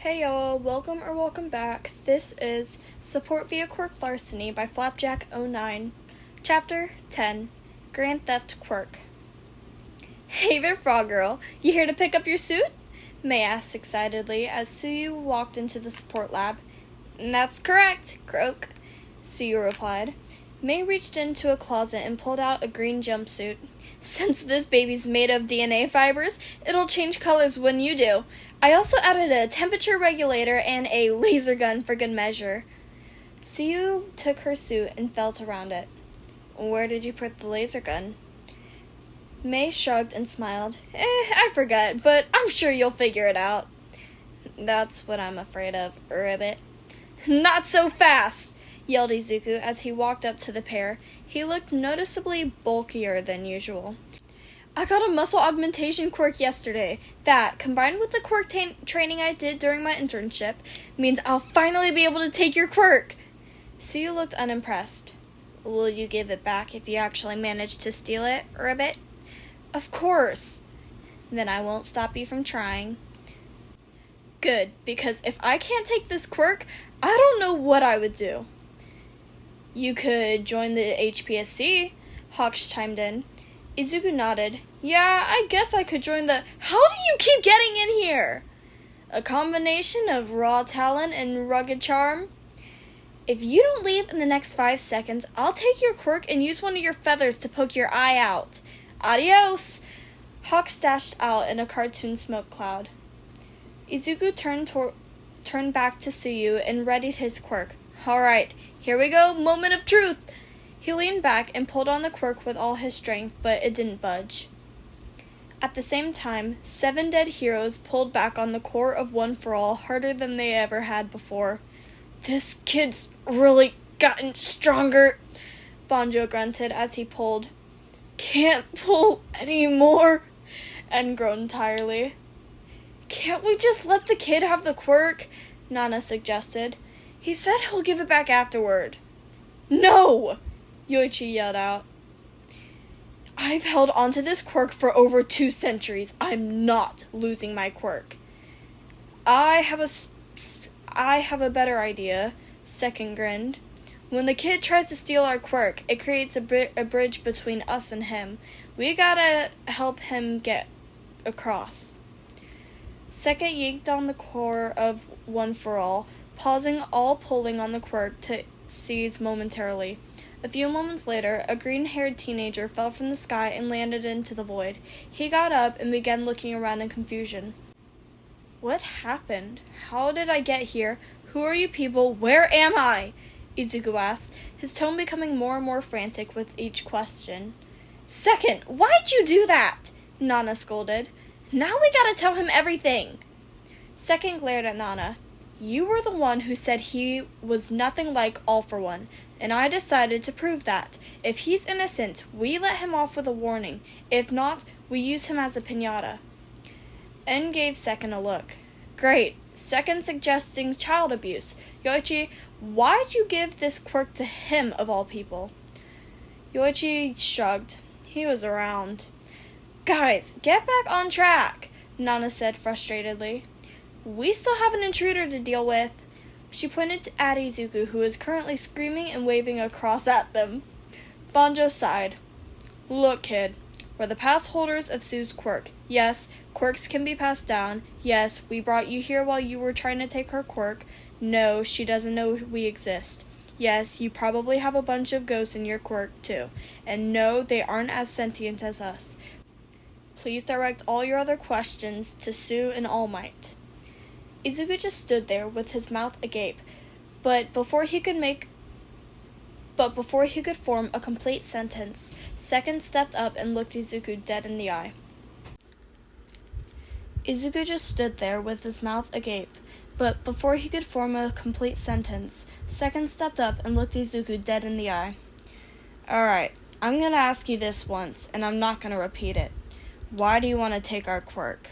Hey y'all, welcome back. This is Support Via Quirk Larceny by Flapjack09, Chapter 10, Grand Theft Quirk. Hey there, Frog Girl. You here to pick up your suit? May asked excitedly as Suyu walked into the support lab. That's correct, Croak, Suyu replied. May reached into a closet and pulled out a green jumpsuit. Since this baby's made of DNA fibers, it'll change colors when you do. I also added a temperature regulator and a laser gun for good measure. Suyu took her suit and felt around it. Where did you put the laser gun? May shrugged and smiled. I forgot, but I'm sure you'll figure it out. That's what I'm afraid of, Ribbit. Not so fast, yelled Izuku as he walked up to the pair. He looked noticeably bulkier than usual. I got a muscle augmentation quirk yesterday. That, combined with the quirk training I did during my internship, means I'll finally be able to take your quirk. Suyu looked unimpressed. Will you give it back if you actually manage to steal it, Ribbit? Of course. Then I won't stop you from trying. Good, because if I can't take this quirk, I don't know what I would do. You could join the HPSC, Hawks chimed in. Izuku nodded. Yeah, I guess I could join the... How do you keep getting in here? A combination of raw talent and rugged charm? If you don't leave in the next 5 seconds, I'll take your quirk and use one of your feathers to poke your eye out. Adios! Hawk dashed out in a cartoon smoke cloud. Izuku turned back to Suyu and readied his quirk. Alright, here we go, moment of truth! He leaned back and pulled on the quirk with all his strength, but it didn't budge. At the same time, 7 dead heroes pulled back on the core of One for All harder than they ever had before. This kid's really gotten stronger, Banjo grunted as he pulled. Can't pull anymore, and groaned entirely. Can't we just let the kid have the quirk? Nana suggested. He said he'll give it back afterward. No! Yoichi yelled out. I've held onto this quirk for over 2 centuries. I'm not losing my quirk. I have a better idea, Second grinned. When the kid tries to steal our quirk, it creates a bridge between us and him. We gotta help him get across. Second yanked on the core of One for All, pausing all pulling on the quirk to seize momentarily. A few moments later, a green-haired teenager fell from the sky and landed into the void. He got up and began looking around in confusion. What happened? How did I get here? Who are you people? Where am I? Izuku asked, his tone becoming more and more frantic with each question. Second, why'd you do that? Nana scolded. Now we gotta tell him everything. Second glared at Nana. You were the one who said he was nothing like All for One, and I decided to prove that. If he's innocent, we let him off with a warning. If not, we use him as a piñata. En gave Second a look. Great. Second suggesting child abuse. Yoichi, why'd you give this quirk to him of all people? Yoichi shrugged. He was around. Guys, get back on track, Nana said frustratedly. We still have an intruder to deal with. She pointed at Izuku, who was currently screaming and waving a cross at them. Banjo sighed. Look, kid, we're the past holders of Sue's quirk. Yes, quirks can be passed down. Yes, we brought you here while you were trying to take her quirk. No, she doesn't know we exist. Yes, you probably have a bunch of ghosts in your quirk, too. And no, they aren't as sentient as us. Please direct all your other questions to Sue and All Might. Izuku just stood there with his mouth agape, but before he could form a complete sentence, Second stepped up and looked Izuku dead in the eye. Izuku just stood there with his mouth agape, but before he could form a complete sentence, Second stepped up and looked Izuku dead in the eye. Alright, I'm gonna ask you this once, and I'm not gonna repeat it. Why do you want to take our quirk?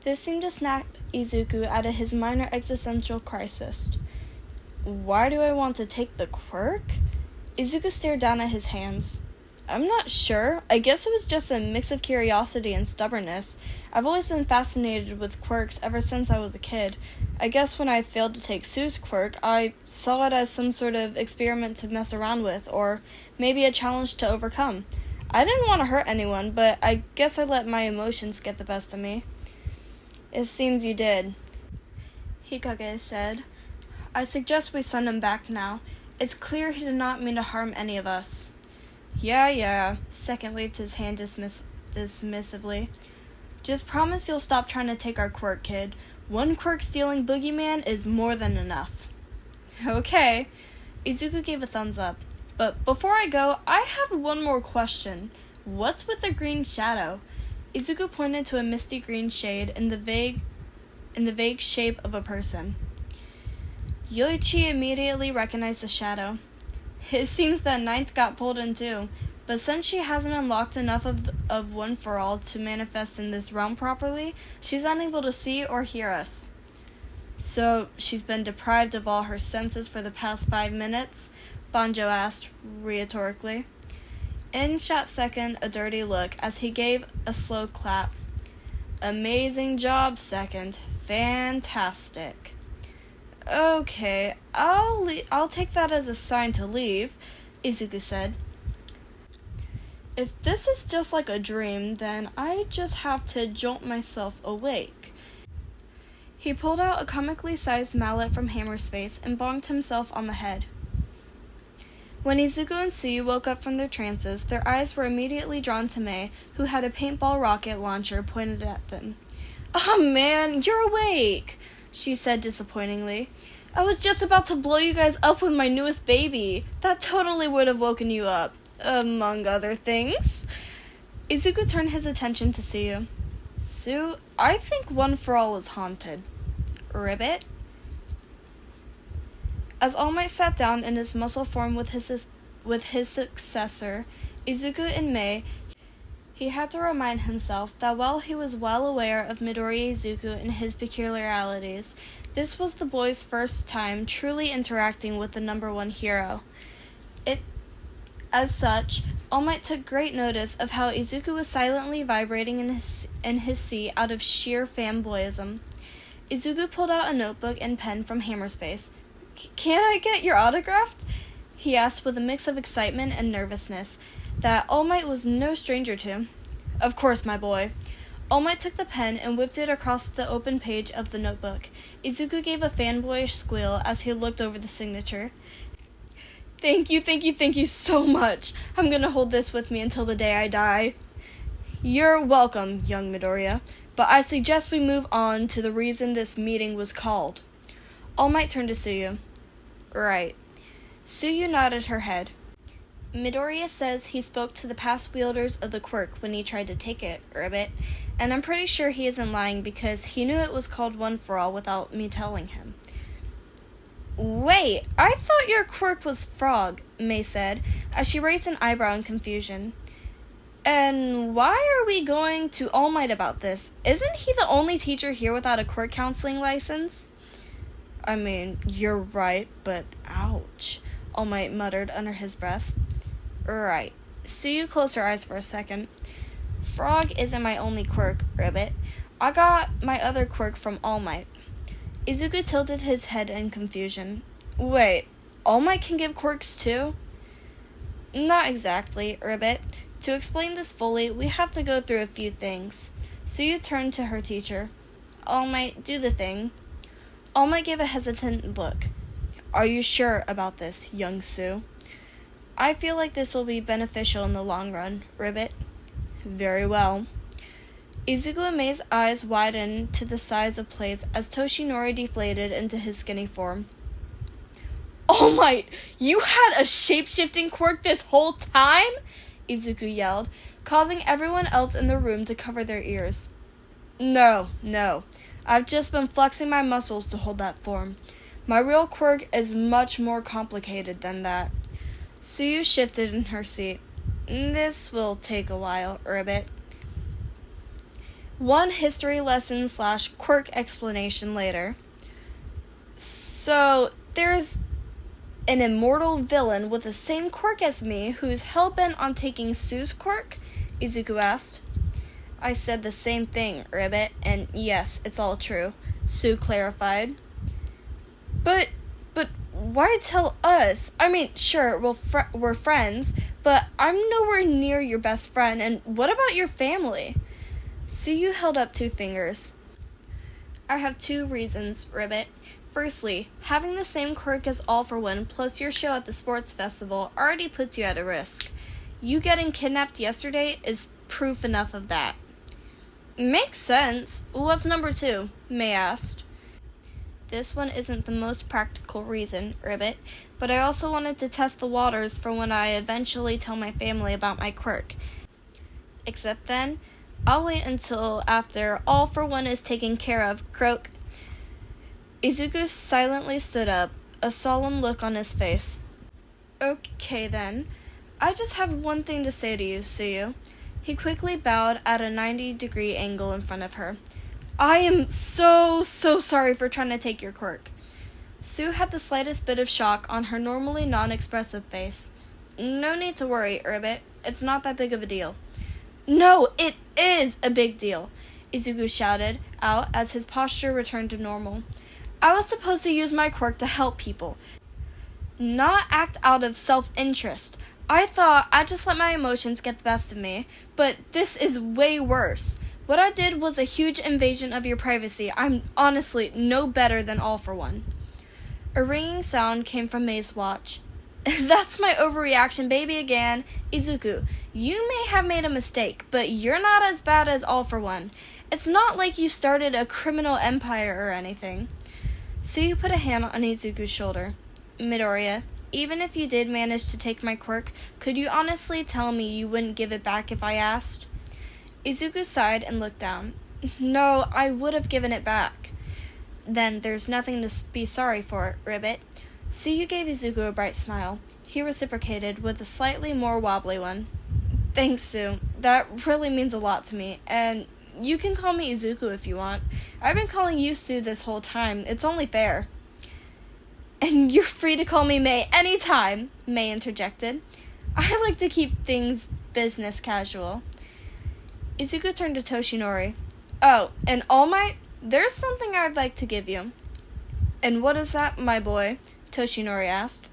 This seemed to snap Izuku out of his minor existential crisis. Why do I want to take the quirk? Izuku stared down at his hands. I'm not sure. I guess it was just a mix of curiosity and stubbornness. I've always been fascinated with quirks ever since I was a kid. I guess when I failed to take Sue's quirk, I saw it as some sort of experiment to mess around with, or maybe a challenge to overcome. I didn't want to hurt anyone, but I guess I let my emotions get the best of me. It seems you did, Hikage said. I suggest we send him back now. It's clear he did not mean to harm any of us. Yeah, Second waved his hand dismissively. Just promise you'll stop trying to take our quirk, kid. One quirk-stealing boogeyman is more than enough. Okay. Izuku gave a thumbs up. But before I go, I have one more question. What's with the green shadow? Izuku pointed to a misty green shade in the vague shape of a person. Yoichi immediately recognized the shadow. It seems that Ninth got pulled in too, but since she hasn't unlocked enough of One for All to manifest in this realm properly, she's unable to see or hear us. So, she's been deprived of all her senses for the past 5 minutes? Banjo asked, rhetorically. In shot Second a dirty look as he gave a slow clap. Amazing job, Second. Fantastic. Okay, I'll take that as a sign to leave, Izuku said. If this is just like a dream, then I just have to jolt myself awake. He pulled out a comically sized mallet from Hammerspace and bonked himself on the head. When Izuku and Suyu woke up from their trances, their eyes were immediately drawn to Mei, who had a paintball rocket launcher pointed at them. Oh man, you're awake, she said disappointingly. I was just about to blow you guys up with my newest baby. That totally would have woken you up, among other things. Izuku turned his attention to Suyu. Sue, I think One for All is haunted. Ribbit? As All Might sat down in his muscle form with his successor, Izuku and Mei, he had to remind himself that while he was well aware of Midoriya Izuku and his peculiarities, this was the boy's first time truly interacting with the number one hero. As such, All Might took great notice of how Izuku was silently vibrating in his seat out of sheer fanboyism. Izuku pulled out a notebook and pen from Hammerspace. Can I get your autograph? He asked with a mix of excitement and nervousness that All Might was no stranger to. Of course, my boy. All Might took the pen and whipped it across the open page of the notebook. Izuku gave a fanboyish squeal as he looked over the signature. Thank you so much. I'm gonna hold this with me until the day I die. You're welcome, young Midoriya, but I suggest we move on to the reason this meeting was called. All Might turned to Suyu. Right. Suyu nodded her head. Midoriya says he spoke to the past wielders of the quirk when he tried to take it, Ribbit, and I'm pretty sure he isn't lying because he knew it was called One for All without me telling him. Wait, I thought your quirk was Frog, Mei said, as she raised an eyebrow in confusion. And why are we going to All Might about this? Isn't he the only teacher here without a quirk counseling license? I mean, you're right, but ouch, All Might muttered under his breath. Right. Suyu closed her eyes for a second. Frog isn't my only quirk, Ribbit. I got my other quirk from All Might. Izuku tilted his head in confusion. Wait, All Might can give quirks too? Not exactly, Ribbit. To explain this fully, we have to go through a few things. Suyu turned to her teacher. All Might, do the thing. All Might gave a hesitant look. Are you sure about this, young Sue? I feel like this will be beneficial in the long run, Ribbit. Very well. Izuku and Mei's eyes widened to the size of plates as Toshinori deflated into his skinny form. All Might, you had a shape-shifting quirk this whole time? Izuku yelled, causing everyone else in the room to cover their ears. No. I've just been flexing my muscles to hold that form. My real quirk is much more complicated than that. Suyu shifted in her seat. This will take a while, Ribbit. One history lesson / quirk explanation later. So, there's An immortal villain with the same quirk as me who's hell-bent on taking Sue's quirk? Izuku asked. I said the same thing, Ribbit, and yes, it's all true, Sue clarified. But why tell us? I mean, sure, we're friends, but I'm nowhere near your best friend, and what about your family? Suyu held up 2 fingers. I have 2 reasons, Ribbit. Firstly, having the same quirk as All for One plus your show at the sports festival already puts you at a risk. You getting kidnapped yesterday is proof enough of that. Makes sense. What's number 2? May asked. This one isn't the most practical reason, Ribbit, but I also wanted to test the waters for when I eventually tell my family about my quirk. Except then, I'll wait until after All for One is taken care of, croak. Izuku silently stood up, a solemn look on his face. Okay then, I just have one thing to say to you, Suyu. He quickly bowed at a 90-degree angle in front of her. I am so sorry for trying to take your quirk. Sue had the slightest bit of shock on her normally non-expressive face. No need to worry, Ribbit. It's not that big of a deal. No, it is a big deal, Izuku shouted out as his posture returned to normal. I was supposed to use my quirk to help people, not act out of self-interest. I thought I'd just let my emotions get the best of me, but this is way worse. What I did was a huge invasion of your privacy. I'm honestly no better than All for One. A ringing sound came from May's watch. That's my overreaction baby again. Izuku, you may have made a mistake, but you're not as bad as All for One. It's not like you started a criminal empire or anything. Suyu put a hand on Izuku's shoulder. Midoriya, even if you did manage to take my quirk, could you honestly tell me you wouldn't give it back if I asked? Izuku sighed and looked down. No, I would have given it back. Then there's nothing to be sorry for, Ribbit. Suyu gave Izuku a bright smile. He reciprocated with a slightly more wobbly one. Thanks, Sue. That really means a lot to me, and you can call me Izuku if you want. I've been calling you Sue this whole time. It's only fair. And you're free to call me May anytime, May interjected. I like to keep things business casual. Izuku turned to Toshinori. Oh, and All Might, there's something I'd like to give you. And what is that, my boy? Toshinori asked.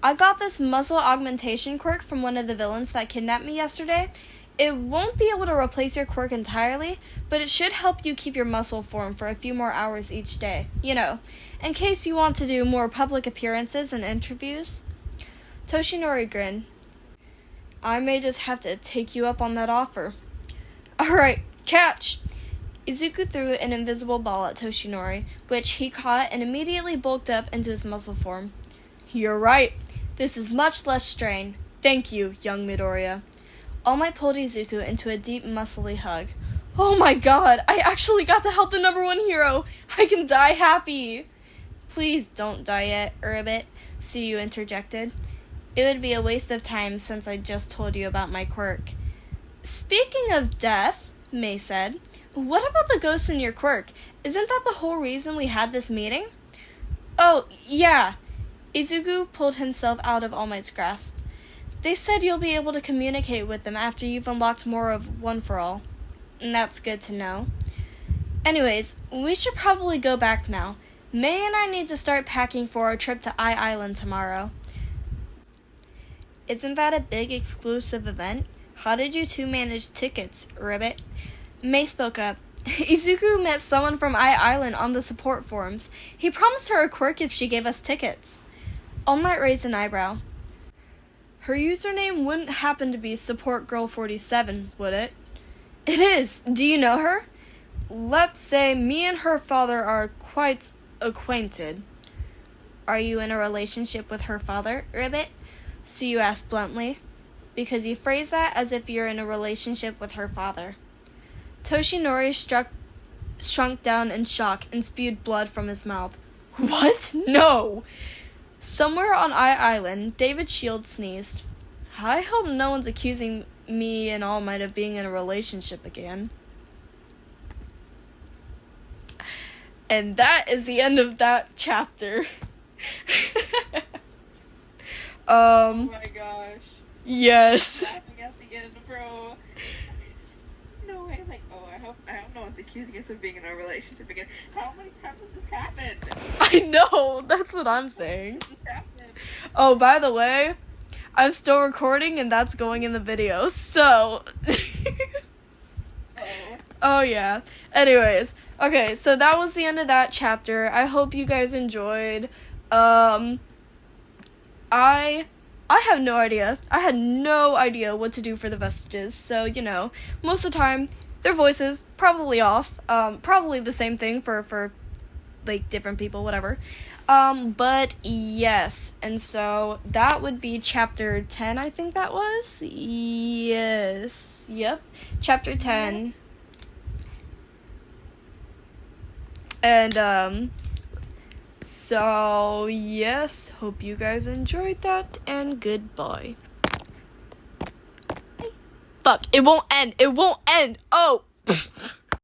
I got this muscle augmentation quirk from one of the villains that kidnapped me yesterday. It won't be able to replace your quirk entirely, but it should help you keep your muscle form for a few more hours each day. You know, in case you want to do more public appearances and interviews. Toshinori grinned. I may just have to take you up on that offer. Alright, catch! Izuku threw an invisible ball at Toshinori, which he caught and immediately bulked up into his muscle form. You're right. This is much less strain. Thank you, young Midoriya. All Might pulled Izuku into a deep, muscly hug. Oh my god, I actually got to help the number 1 hero! I can die happy! Please don't die yet, Ribbit, Suyu interjected. It would be a waste of time since I just told you about my quirk. Speaking of death, May said, what about the ghosts in your quirk? Isn't that the whole reason we had this meeting? Oh, yeah. Izuku pulled himself out of All Might's grasp. They said you'll be able to communicate with them after you've unlocked more of One for All. And that's good to know. Anyways, we should probably go back now. May and I need to start packing for our trip to Island tomorrow. Isn't that a big exclusive event? How did you two manage tickets, Ribbit? May spoke up. Izuku met someone from Island on the support forums. He promised her a quirk if she gave us tickets. All Might raised an eyebrow. Her username wouldn't happen to be SupportGirl47, would it? It is. Do you know her? Let's say me and her father are quite acquainted. Are you in a relationship with her father, Ribbit? Suyu asked bluntly. Because you phrase that as if you're in a relationship with her father. Toshinori shrunk down in shock and spewed blood from his mouth. What? No! Somewhere on Island, David Shield sneezed. I hope no one's accusing me and All Might of being in a relationship again. And that is the end of that chapter. Oh my gosh. Yes. Laughing at the end, bro. No way, like, oh, I hope no one's accusing us of being in a relationship again. How many times has this happened? I know, that's what I'm saying. This happened. Oh, by the way, I'm still recording and that's going in the video, so... Oh, yeah. Anyways, okay, so that was the end of that chapter. I hope you guys enjoyed. I have no idea. I had no idea what to do for the vestiges, so, you know, most of the time, their voices, probably off. Probably the same thing for like, different people, whatever. But, yes, and so, that would be chapter 10, I think that was? Yes. Yep. Chapter 10. And, so, yes, hope you guys enjoyed that, and goodbye. Fuck, it won't end, oh!